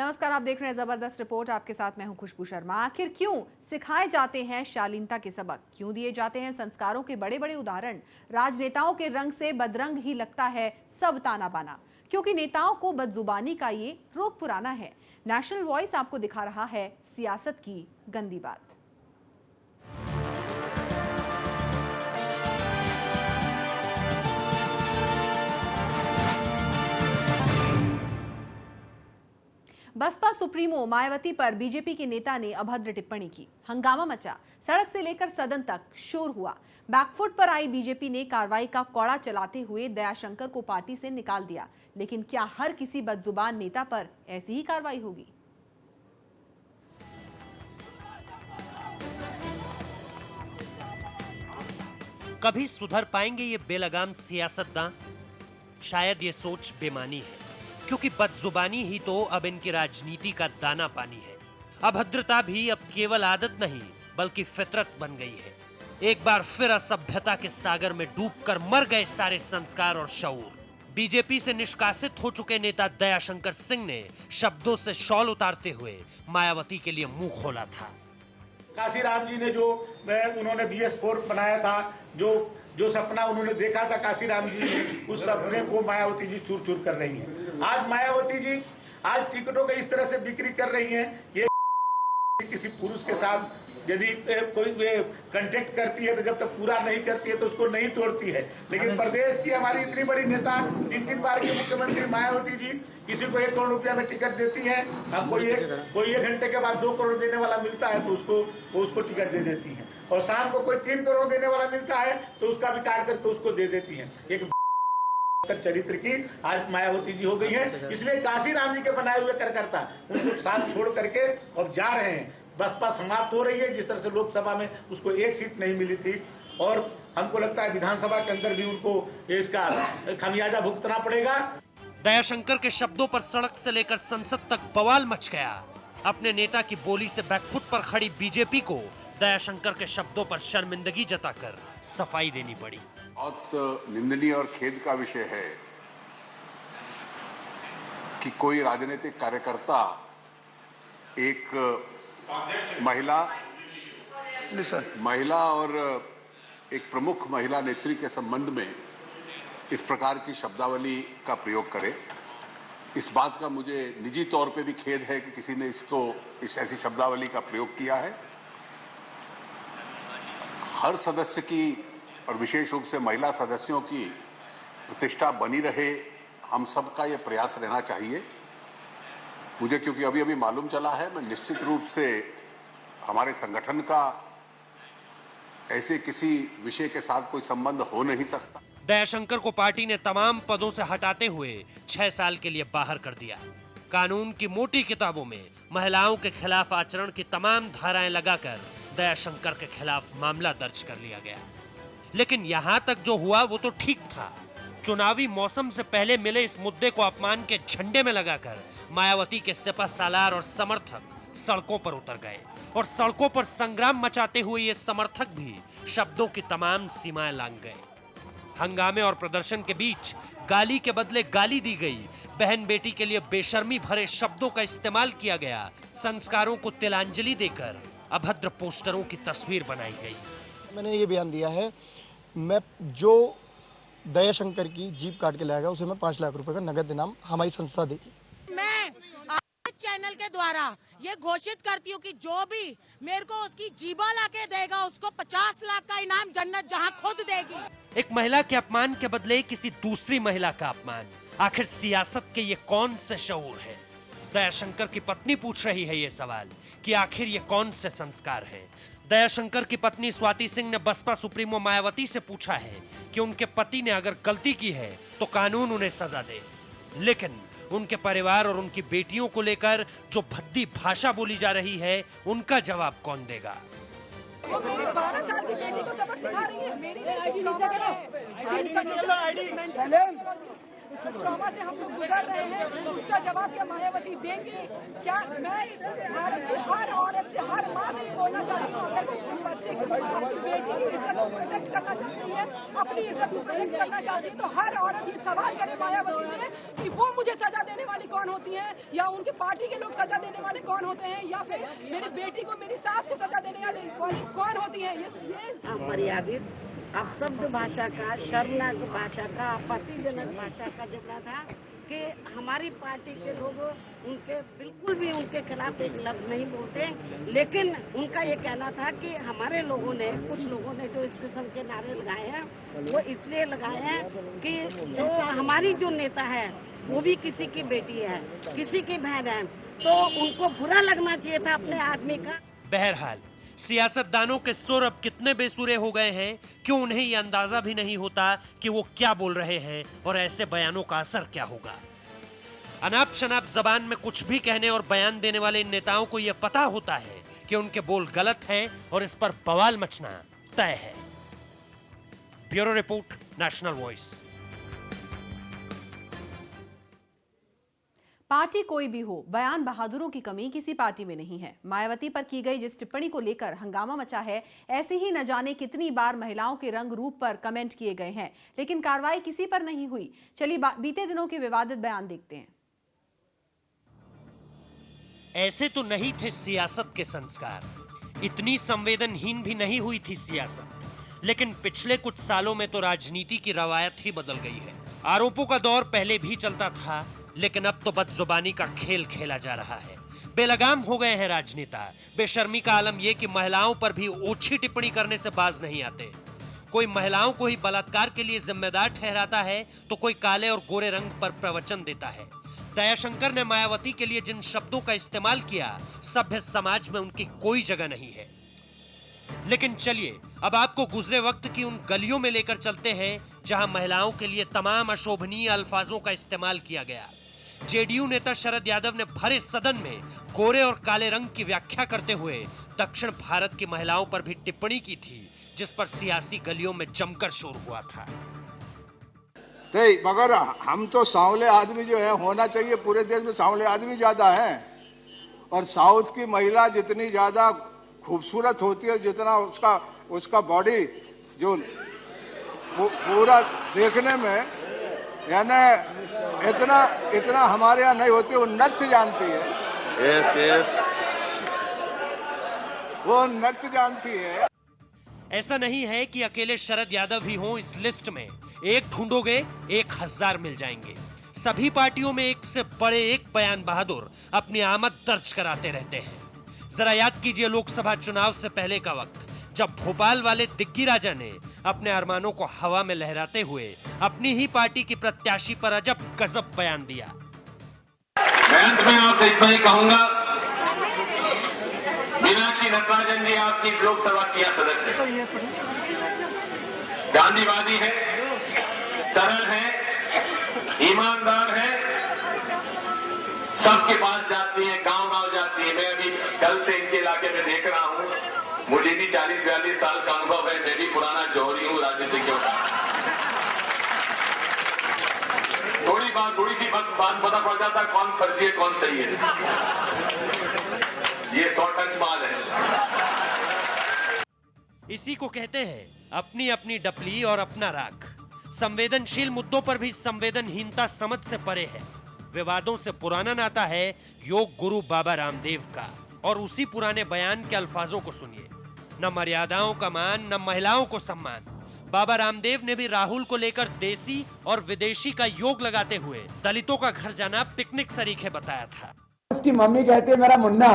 नमस्कार, आप देख रहे हैं जबरदस्त रिपोर्ट। आपके साथ मैं हूं खुशबू शर्मा। आखिर क्यों सिखाए जाते हैं शालीनता के सबक, क्यों दिए जाते हैं संस्कारों के बड़े बड़े उदाहरण? राजनेताओं के रंग से बदरंग ही लगता है सब ताना बाना, क्योंकि नेताओं को बदजुबानी का ये रोग पुराना है। नेशनल वॉइस आपको दिखा रहा है सियासत की गंदी बात। बसपा सुप्रीमो मायावती पर बीजेपी के नेता ने अभद्र टिप्पणी की। हंगामा मचा, सड़क से लेकर सदन तक शोर हुआ। बैकफुट पर आई बीजेपी ने कार्रवाई का कौड़ा चलाते हुए दयाशंकर को पार्टी से निकाल दिया। लेकिन क्या हर किसी बदजुबान नेता पर ऐसी ही कार्रवाई होगी? कभी सुधर पाएंगे ये बेलगाम सियासतदान? शायद ये सोच बेमानी है, क्योंकि बदजुबानी ही तो अब इनकी राजनीति का दाना पानी है। अभद्रता भी अब केवल आदत नहीं बल्कि फितरत बन गई है। एक बार फिर असभ्यता के सागर में डूबकर मर गए सारे संस्कार और शऊर। बीजेपी से निष्कासित हो चुके नेता दयाशंकर सिंह ने शब्दों से शॉल उतारते हुए मायावती के लिए मुंह खोला था। काशीराम जी ने जो उन्होंने BS4 बनाया था, जो सपना उन्होंने देखा था काशीराम जी ने, उस सपने को मायावती जी चूर चूर कर रही हैं। आज मायावती जी आज टिकटों के इस तरह से बिक्री कर रही हैं। ये किसी पुरुष के साथ यदि कोई कंटेक्ट करती है तो जब तक पूरा नहीं करती है तो उसको नहीं तोड़ती है। लेकिन प्रदेश की हमारी इतनी बड़ी नेता, 3 बार की मुख्यमंत्री मायावती जी किसी को 1 करोड़ रुपया में टिकट देती है। अब कोई एक घंटे के बाद 2 करोड़ देने वाला मिलता है तो उसको टिकट दे देती है, और शाम को कोई 3 करोड़ देने वाला मिलता है तो उसका भी काट करके उसको दे देती है। एक चरित्र की आज मायावती जी हो गई है। इसलिए काशीराम जी के बनाए हुए कार्यकर्ता उनको साथ छोड़ करके अब जा रहे हैं। बसपा समाप्त हो रही है। जिस तरह से लोकसभा में उसको 1 सीट नहीं मिली थी, और हमको लगता है विधानसभा के अंदर भी उनको इसका खमियाजा भुगतना पड़ेगा। दयाशंकर के शब्दों पर सड़क से लेकर संसद तक बवाल मच गया। अपने नेता की बोली से बैकफुट पर खड़ी बीजेपी को दयाशंकर के शब्दों पर शर्मिंदगी जताकर सफाई देनी पड़ी। बहुत निंदनीय और खेद का विषय है कि कोई राजनीतिक कार्यकर्ता एक महिला और एक प्रमुख महिला नेत्री के संबंध में इस प्रकार की शब्दावली का प्रयोग करे। इस बात का मुझे निजी तौर पे भी खेद है कि किसी ने इस ऐसी शब्दावली का प्रयोग किया है। हर सदस्य की और विशेष रूप से महिला सदस्यों की प्रतिष्ठा बनी रहे, हम सबका ये प्रयास रहना चाहिए। मुझे क्योंकि अभी मालूम चला है, मैं निश्चित रूप से हमारे संगठन का ऐसे किसी विषय के साथ कोई संबंध हो नहीं सकता। दयाशंकर को पार्टी ने तमाम पदों से हटाते हुए 6 साल के लिए बाहर कर दिया। कानून की मोटी किताबों में महिलाओं के खिलाफ आचरण की तमाम धाराएं लगाकर दयाशंकर के खिलाफ मामला दर्ज कर लिया गया। लेकिन यहां तक जो हुआ वो तो ठीक था। चुनावी मौसम से पहले मिले इस मुद्दे को अपमान के झंडे में लगाकर मायावती के सिपह सालार और समर्थक सड़कों पर उतर गए, और सड़कों पर संग्राम मचाते हुए ये समर्थक भी शब्दों की तमाम सीमाएं लांघ गए। हंगामे और प्रदर्शन के बीच गाली के बदले गाली दी गई, बहन बेटी के लिए बेशर्मी भरे शब्दों का इस्तेमाल किया गया, संस्कारों को तिलांजलि देकर अभद्र पोस्टरों की तस्वीर बनाई गई। मैंने ये बयान दिया है, मैं जो दयाशंकर की जीप काट के लाएगा उसे मैं 5 लाख रुपए का नगद इनाम हमारी संस्था देगी। मैं चैनल के द्वारा ये घोषित करती हूँ कि जो भी मेरे को उसकी जीबा लाके देगा उसको 50 लाख का इनाम जन्नत जहाँ खुद देगी। एक महिला के अपमान के बदले किसी दूसरी महिला का अपमान, आखिर सियासत के ये कौन से शऊर है? दयाशंकर की पत्नी पूछ रही है ये सवाल कि आखिर ये कौन से संस्कार हैं? दयाशंकर की पत्नी स्वाति सिंह ने बसपा सुप्रीमो मायावती से पूछा है कि उनके पति ने अगर गलती की है तो कानून उन्हें सजा दे, लेकिन उनके परिवार और उनकी बेटियों को लेकर जो भद्दी भाषा बोली जा रही है उनका जवाब कौन देगा? वो मेरी 12 साल की बेटी को सबक सिखा रही है। मेरी ट्रॉमा है, जिस कंडीशन से, जिस मेंटल ट्रॉमा से हम लोग गुजर रहे हैं, उसका जवाब क्या मायावती देंगे? क्या मैं भारत की हर औरत से, हर माँ से ये बोलना चाहती हूँ, अगर वो अपने बच्चे की, अपनी बेटी की इज्जत को प्रोटेक्ट करना चाहती है, अपनी इज्जत को प्रोटेक्ट करना चाहती है, तो हर औरत ये सवाल करे मायावती से कि वो मुझे सजा देने वाली कौन होती है, या उनके पार्टी के लोग सजा देने वाले कौन होते हैं, या फिर मेरी बेटी को, मेरी सास को सजा देने वाली कौन होती है? ये मर्यादित अपशब्द भाषा का, शर्मनाक भाषा का, आपत्तिजनक भाषा का जिक्र था कि हमारी पार्टी के लोग उनके बिल्कुल भी उनके खिलाफ एक लफ्ज नहीं बोलते, लेकिन उनका ये कहना था कि हमारे लोगों ने, कुछ लोगों ने जो इस किस्म के नारे लगाए हैं वो इसलिए लगाए हैं कि जो हमारी जो नेता है वो भी किसी की बेटी है, किसी की बहन है, तो उनको बुरा लगना चाहिए था अपने आदमी का। बहरहाल सियासतदानों के सुर अब कितने बेसुरे हो गए हैं कि उन्हें ये अंदाजा भी नहीं होता कि वो क्या बोल रहे हैं और ऐसे बयानों का असर क्या होगा। अनाप शनाप जबान में कुछ भी कहने और बयान देने वाले इन नेताओं को यह पता होता है कि उनके बोल गलत हैं और इस पर बवाल मचना तय है। Bureau report, national voice. Party कोई भी हो, बयान बहादुरों की कमी किसी पार्टी में नहीं है। मायावती पर की गई जिस टिप्पणी को लेकर हंगामा मचा है, ऐसे ही न जाने कितनी बार महिलाओं के रंग रूप पर कमेंट किए गए हैं, लेकिन कार्रवाई किसी पर नहीं हुई। चलिए बीते दिनों के विवादित बयान देखते हैं। ऐसे तो नहीं थे सियासत के संस्कार, इतनी संवेदनहीन भी नहीं हुई थी सियासत, लेकिन पिछले कुछ सालों में तो राजनीति की रवायत ही बदल गई है। आरोपों का दौर पहले भी चलता था, लेकिन अब तो बदजुबानी का खेल खेला जा रहा है। बेलगाम हो गए हैं राजनेता। बेशर्मी का आलम यह कि महिलाओं पर भी ओछी टिप्पणी करने से बाज नहीं आते। कोई महिलाओं को ही बलात्कार के लिए जिम्मेदार ठहराता है तो कोई काले और गोरे रंग पर प्रवचन देता है। दयाशंकर ने मायावती के लिए जिन शब्दों का इस्तेमाल किया, सभ्य समाज में उनकी कोई जगह नहीं है। लेकिन चलिए अब आपको गुजरे वक्त की उन गलियों में लेकर चलते हैं जहां महिलाओं के लिए तमाम अशोभनीय अल्फाजों का इस्तेमाल किया गया। जेडीयू नेता शरद यादव ने भरे सदन में गोरे और काले रंग की व्याख्या करते हुए दक्षिण भारत की महिलाओं पर भी टिप्पणी की थी, जिस पर सियासी गलियों में जमकर शोर हुआ था। मगर हम तो सांवले आदमी जो है होना चाहिए, पूरे देश में सांवले आदमी ज्यादा हैं, और साउथ की महिला जितनी ज्यादा खूबसूरत होती है, जितना उसका बॉडी जो पूरा देखने में, यानी इतना हमारे यहाँ नहीं होती। वो नृत्य जानती है। yes. वो नृत्य जानती है। ऐसा नहीं है कि अकेले शरद यादव ही हों इस लिस्ट में। एक ढूंढोगे 1000 मिल जाएंगे। सभी पार्टियों में एक से बड़े एक बयान बहादुर अपनी आमद दर्ज कराते रहते हैं। जरा याद कीजिए लोकसभा चुनाव से पहले का वक्त, जब भोपाल वाले दिग्गी राजा ने अपने अरमानों को हवा में लहराते हुए अपनी ही पार्टी की प्रत्याशी पर अजब गजब बयान दिया। मैं अंत में आपसे इतना ही कहूंगा, मीनाक्षी नटराजन जी आपकी लोकसभा की सदस्य गांधीवादी है, सरल है, ईमानदार है, सबके पास जाती है, गांव-गांव जाती है। मैं अभी कल से इनके इलाके में देख रहा हूं, मुझे भी 40-42 साल का अनुभव है, मैं भी पुराना जौहरी हूं राजनीति के। थोड़ी सी बात पता पड़ जाता कौन फर्जी है कौन सही है। ये 100 टन माल है। इसी को कहते हैं अपनी अपनी डपली और अपना राग। संवेदनशील मुद्दों पर भी संवेदनहीनता समझ से परे है। विवादों से पुराना नाता है योग गुरु बाबा रामदेव का, और उसी पुराने बयान के अल्फाजों को सुनिए। न मर्यादाओं का मान, न महिलाओं को सम्मान। बाबा रामदेव ने भी राहुल को लेकर देसी और विदेशी का योग लगाते हुए दलितों का घर जाना पिकनिक सरीखे बताया था। उसकी मम्मी कहते मेरा मुन्ना,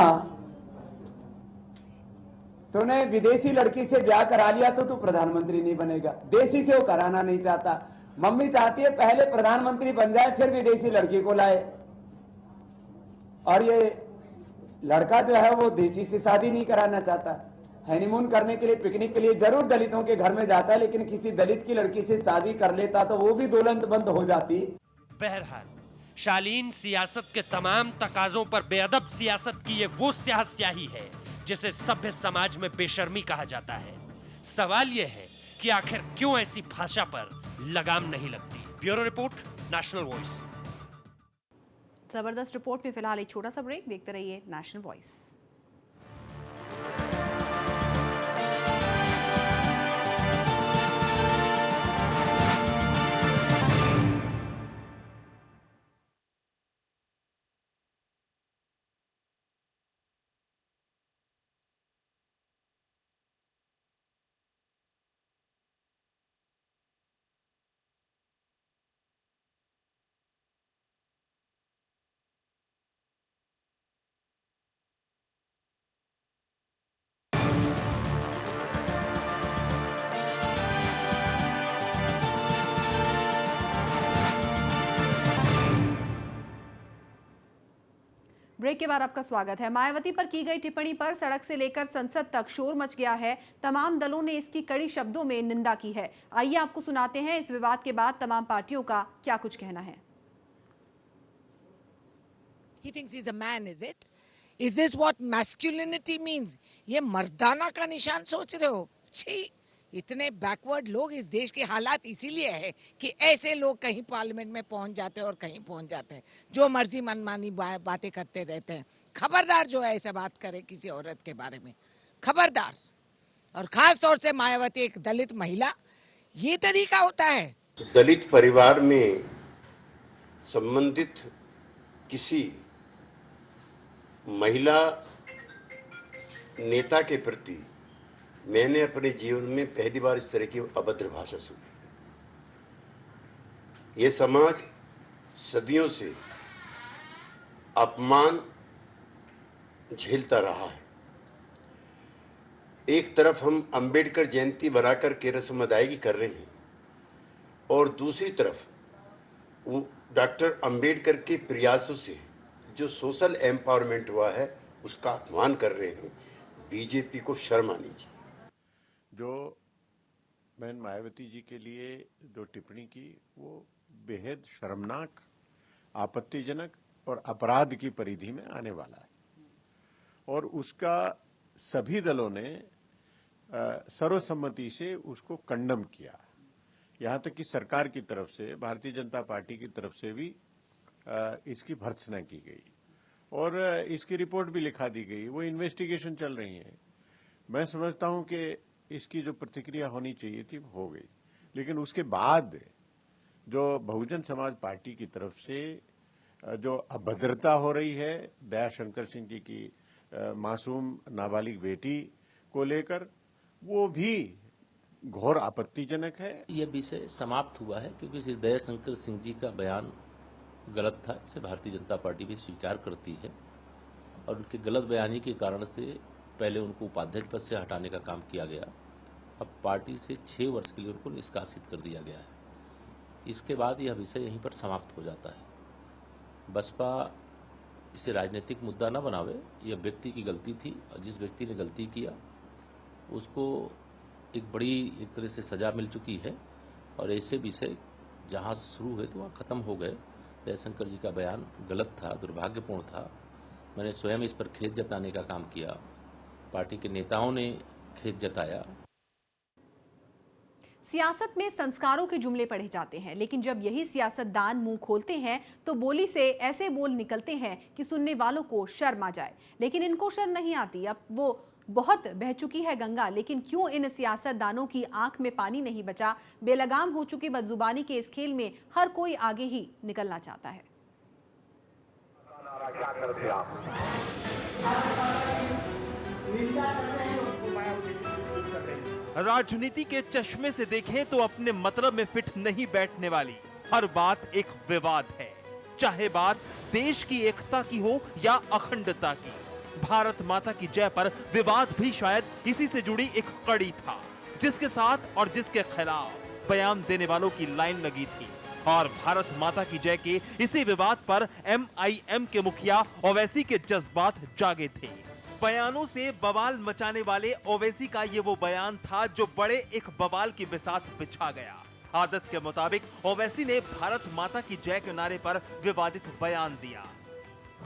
तूने विदेशी लड़की से ब्याह करा लिया तो तू प्रधानमंत्री नहीं बनेगा। देसी से वो कराना नहीं चाहता। मम्मी चाहती है पहले प्रधानमंत्री बन जाए फिर विदेशी लड़की को लाए। और ये लड़का जो है वो देसी से शादी नहीं कराना चाहता। हनीमून करने के लिए, पिकनिक के लिए जरूर दलितों के घर में जाता है, लेकिन किसी दलित की लड़की से शादी कर लेता तो वो भी दौलतमंद हो जाती। बहरहाल शालीन सियासत के तमाम तकाजों पर बेअदब सियासत की ये वो स्याही है जिसे सभ्य समाज में बेशर्मी कहा जाता है। सवाल यह है कि आखिर क्यों ऐसी भाषा पर लगाम नहीं लगती। Bureau report, national voice. जबरदस्त रिपोर्ट में फिलहाल एक छोटा सा ब्रेक, देखते रहिए नेशनल वॉइस। ब्रेक के बाद आपका स्वागत है। मायावती पर की गई टिप्पणी पर सड़क से लेकर संसद तक शोर मच गया है। तमाम दलों ने इसकी कड़ी शब्दों में निंदा की है। आइए आपको सुनाते हैं इस विवाद के बाद तमाम पार्टियों का क्या कुछ कहना है। He thinks he's a man, is it? Is this what masculinity means? ये मर्दाना का निशान सोच रहे हो? छी, इतने बैकवर्ड लोग इस देश के हालात इसीलिए है कि ऐसे लोग कहीं पार्लियामेंट में पहुंच जाते हैं और कहीं पहुंच जाते हैं, जो मर्जी मनमानी बातें करते रहते हैं। खबरदार जो है ऐसे बात करे किसी औरत के बारे में, खबरदार। और खास तौर से मायावती एक दलित महिला, ये तरीका होता है? दलित परिवार में संबंधित किसी महिला नेता के प्रति मैंने अपने जीवन में पहली बार इस तरह की अभद्र भाषा सुनी। ये समाज सदियों से अपमान झेलता रहा है। एक तरफ हम अंबेडकर जयंती बनाकर के रस्म अदायगी कर रहे हैं और दूसरी तरफ वो डॉक्टर अंबेडकर के प्रयासों से जो सोशल एम्पावरमेंट हुआ है उसका अपमान कर रहे हैं। बीजेपी को शर्म आनी चाहिए। जो बहन मायावती जी के लिए जो टिप्पणी की वो बेहद शर्मनाक, आपत्तिजनक और अपराध की परिधि में आने वाला है और उसका सभी दलों ने सर्वसम्मति से उसको कंडम किया। यहाँ तक कि सरकार की तरफ से, भारतीय जनता पार्टी की तरफ से भी इसकी भर्त्सना की गई और इसकी रिपोर्ट भी लिखा दी गई। वो इन्वेस्टिगेशन चल रही है। मैं समझता हूं कि इसकी जो प्रतिक्रिया होनी चाहिए थी हो गई, लेकिन उसके बाद जो बहुजन समाज पार्टी की तरफ से जो अभद्रता हो रही है दयाशंकर सिंह जी की मासूम नाबालिग बेटी को लेकर, वो भी घोर आपत्तिजनक है। यह विषय समाप्त हुआ है क्योंकि श्री दयाशंकर सिंह जी का बयान गलत था। इसे भारतीय जनता पार्टी भी स्वीकार करती है और उनके गलत बयानी के कारण से पहले उनको उपाध्यक्ष पद से हटाने का काम किया गया। अब पार्टी से 6 वर्ष के लिए उनको निष्कासित कर दिया गया है। इसके बाद यह विषय यहीं पर समाप्त हो जाता है। बसपा इसे राजनीतिक मुद्दा न बनावे, यह व्यक्ति की गलती थी और जिस व्यक्ति ने गलती किया उसको एक बड़ी एक तरह से सजा मिल चुकी है और ऐसे विषय जहाँ से शुरू हुए तो वहाँ खत्म हो गए। जयशंकर जी का बयान गलत था, दुर्भाग्यपूर्ण था। मैंने स्वयं इस पर खेद जताने का काम किया, पार्टी के नेताओं ने खेद जताया। सियासत में संस्कारों के जुमले पढ़े जाते हैं, लेकिन जब यही सियासतदान मुंह खोलते हैं तो बोली से ऐसे बोल निकलते हैं कि सुनने वालों को शर्म आ जाए। लेकिन इनको शर्म नहीं आती। अब वो बहुत बह चुकी है गंगा, लेकिन क्यों इन सियासतदानों की आंख में पानी नहीं बचा? बेलगाम हो चुकी बदजुबानी के इस खेल में हर कोई आगे ही निकलना चाहता है। राजनीति के चश्मे से देखें तो अपने मतलब में फिट नहीं बैठने वाली हर बात एक विवाद है, चाहे बात देश की एकता की हो या अखंडता की। भारत माता की जय पर विवाद भी शायद इसी से जुड़ी एक कड़ी था, जिसके साथ और जिसके खिलाफ बयान देने वालों की लाइन लगी थी। और भारत माता की जय के इसी विवाद पर MIM के मुखिया ओवैसी के जज्बात जागे थे। बयानों से बवाल मचाने वाले ओवैसी का ये वो बयान था जो बड़े एक बवाल की बिसात बिछा गया। आदत के मुताबिक ओवैसी ने भारत माता की जय के नारे पर विवादित बयान दिया।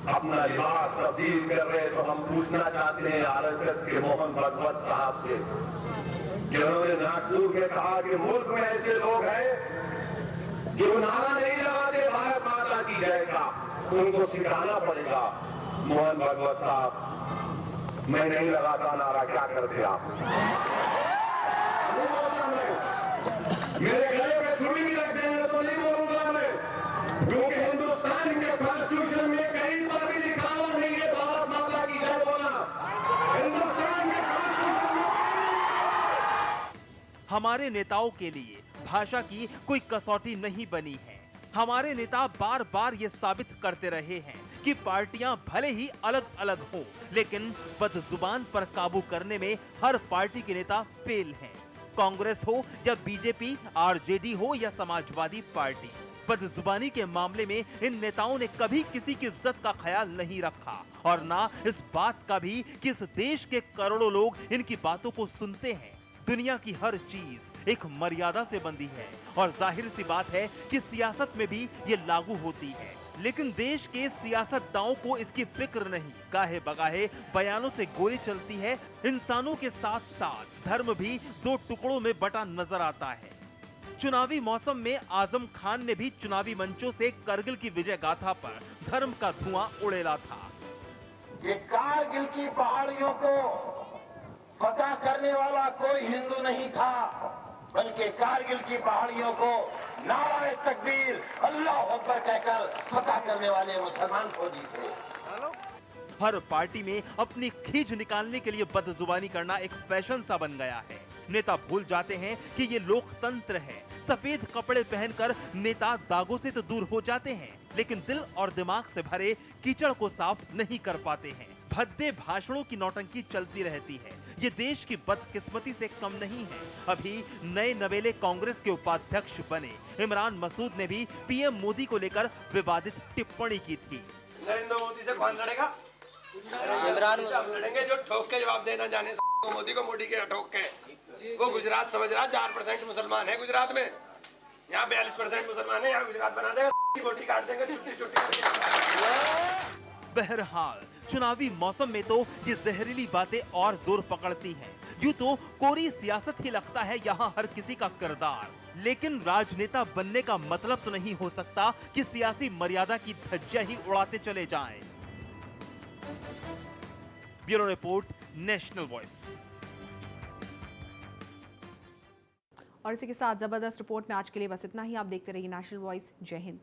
अपना लिबास तब्दील कर रहे तो हम पूछना चाहते हैं RSS के मोहन भागवत साहब से कि उन्होंने नागपुर में कहा कि मुल्क में ऐसे लोग हैं कि वो नारा नहीं लगाते भारत माता की जय का, उनको सिखाना पड़ेगा। मोहन भागवत साहब, मैं नहीं लगाता नारा, क्या करते आप? मेरे गले में छुरी भी रख देंगे तो नहीं बोलूंगा मैं, क्योंकि हिंदुस्तान के कॉन्स्टिट्यूशन में कहीं पर भी लिखा हुआ नहीं है भारत माता की जय बोलना। हिंदुस्तान के कॉन्स्टिट्यूशन में हमारे नेताओं के लिए भाषा की कोई कसौटी नहीं बनी है। हमारे नेता बार बार ये साबित करते रहे हैं कि पार्टियां भले ही अलग अलग हो, लेकिन बदजुबान पर काबू करने में हर पार्टी के नेता फेल हैं। कांग्रेस हो या बीजेपी, आरजेडी हो या समाजवादी पार्टी, बदजुबानी के मामले में इन नेताओं ने कभी किसी की इज्जत का ख्याल नहीं रखा और ना इस बात का भी कि इस देश के करोड़ों लोग इनकी बातों को सुनते हैं। दुनिया की हर चीज एक मर्यादा से बंधी है और जाहिर सी बात है कि सियासत में भी ये लागू होती है, लेकिन देश के सियासतदानों को इसकी फिक्र नहीं। गाहे बगाहे बयानों से गोली चलती है। इंसानों के साथ साथ धर्म भी दो टुकड़ों में बटा नजर आता है। चुनावी मौसम में आजम खान ने भी चुनावी मंचों से करगिल की विजय गाथा पर धर्म का धुआं उड़ेला था। ये कारगिल की पहाड़ियों को फतह करने वाला कोई हिंदू नहीं था, बल्कि कारगिल की पहाड़ियों को नाराए तकबीर अल्लाह अकबर कहकर फतह करने वाले मुसलमान फौजी थे। हर पार्टी में अपनी खींच निकालने के लिए बदजुबानी करना एक फैशन सा बन गया है। नेता भूल जाते हैं कि ये लोकतंत्र है। सफेद कपड़े पहनकर नेता दागों से तो दूर हो जाते हैं, लेकिन दिल और दिमाग से भरे कीचड़ को साफ नहीं कर पाते हैं। भद्दे भाषणों की नौटंकी चलती रहती है। ये देश की बदकिस्मती से कम नहीं है। अभी नए नवेले कांग्रेस के उपाध्यक्ष बने इमरान मसूद ने भी पीएम मोदी को लेकर विवादित टिप्पणी की थी। नरेंद्र मोदी से कौन लड़ेगा? इमरान लड़ेंगे जो ठोक के जवाब देना जाने। मोदी को मोदी के ठोक के। वो गुजरात समझ रहा 4% मुसलमान है गुजरात में, यहाँ 42% मुसलमान है, यहाँ गुजरात बना देगा, बोटी काट देंगे छुट्टी। बहरहाल चुनावी मौसम में तो ये जहरीली बातें और जोर पकड़ती हैं। यूं तो कोरी सियासत ही लगता है यहाँ हर किसी का किरदार, लेकिन राजनेता बनने का मतलब तो नहीं हो सकता कि सियासी मर्यादा की धज्जियां ही उड़ाते चले जाएं। Bureau report, national voice. और इसी के साथ जबरदस्त रिपोर्ट में आज के लिए बस इतना ही। आप देखते रहिए नेशनल वॉइस। जय हिंद।